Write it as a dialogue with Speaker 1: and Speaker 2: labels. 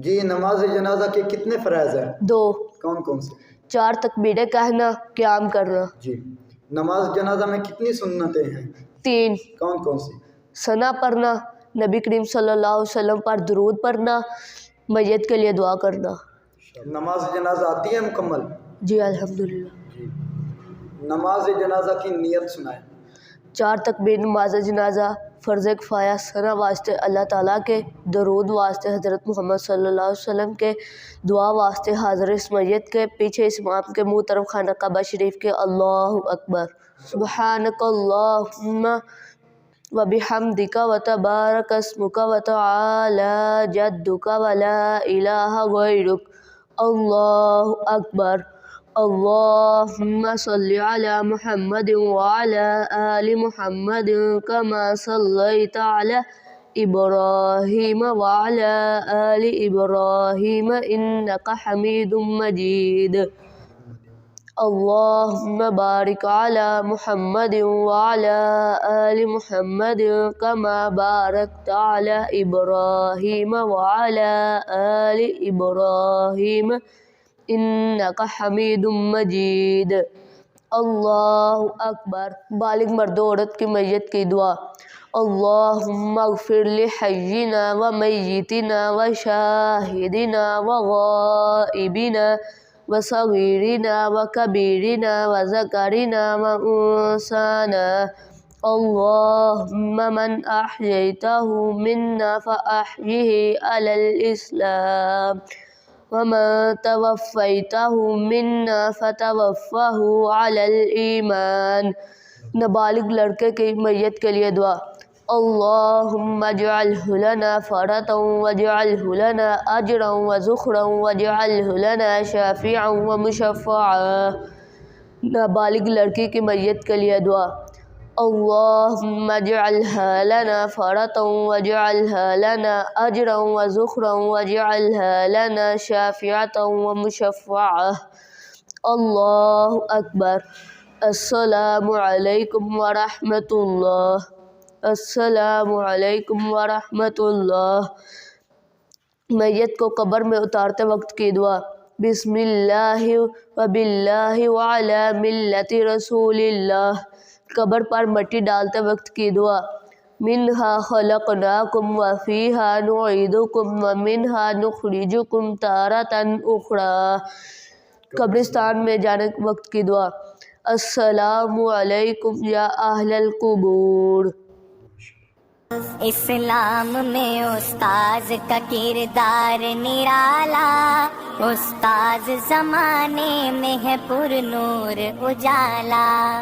Speaker 1: جی نماز جنازہ کے کتنے فرائض ہیں؟
Speaker 2: 2۔
Speaker 1: کون کون سے؟
Speaker 2: 4 تکبیریں کہنا، قیام کرنا۔
Speaker 1: جی نماز جنازہ میں کتنی سنتیں ہیں؟
Speaker 2: 3۔
Speaker 1: کون کون سی؟
Speaker 2: ثنا پڑھنا، نبی کریم صلی اللہ علیہ وسلم پر درود پڑھنا، میت کے لیے دعا کرنا۔
Speaker 1: نماز جنازہ آتی ہے مکمل؟
Speaker 2: جی الحمدللہ۔
Speaker 1: جی نماز جنازہ کی نیت سنائیں۔
Speaker 2: 4 تکبیر نماز جنازہ، فرض کفایہ، ثنا واسطے اللہ تعالیٰ کے، درود واسطے حضرت محمد صلی اللہ علیہ وسلم کے، دعا واسطے حاضر اس میت کے، پیچھے اس امام کے منہ طرف خانہ کعبہ شریف کے۔ اللہ اکبر، سبحانک اللہم وبحمدک وتبارک اسمک وتعالی جدک ولا الہ غیرک۔ اللہ اکبر، اللہم صلی علی محمد وعلی آل محمد کما صلیت علی ابراہیم وعلی آل ابراہیم انک حمید مجید۔ اللہم بارک علی محمد وعلی آل محمد کما بارکت علی ابراہیم وعلی آل ابراہیم انک حمید مجید۔ اللہ اکبر۔ بالغ مرد و عورت کی میت کی دعا۔ اللہم اغفر لحینا و میتنا و شاہدنا و غائبنا و صغیرنا و کبیرنا و ذکرنا و انثانا۔ اللہم من احییتہ منا فاحیہ علی الاسلام ومن توفیتہ منا فتوفہ علی الایمان۔ نابالغ لڑکے کی میت کے لیے دعا۔ اللہم اجعلہ لنا فرطا واجعلہ لنا اجرا وذخرا واجعلہ لنا شافعا ومشفعا۔ نابالغ لڑکی کی میت کے لیے دعا۔ اللہم اجعلہ لنا فرطا واجعلہ لنا اجرا وذخرا واجعلہ لنا شافعا ومشفعا۔ اللہ اکبر۔ السلام علیکم ورحمۃ اللہ۔ السلام علیکم ورحمۃ اللہ۔ میت کو قبر میں اتارتے وقت کی دعا۔ بسم اللہ وباللہ وعلی ملت رسول اللہ۔ قبر پر مٹی ڈالتے وقت کی دعا۔ منہا خلقناکم وفیہا نعیدکم ومنہا نخرجکم تارۃ اخری۔ قبرستان میں جانے وقت کی دعا۔ السلام علیکم یا اہل القبور۔
Speaker 3: اسلام میں استاذ کا کردار نرالا، استاذ زمانے میں ہے پر نور اجالا۔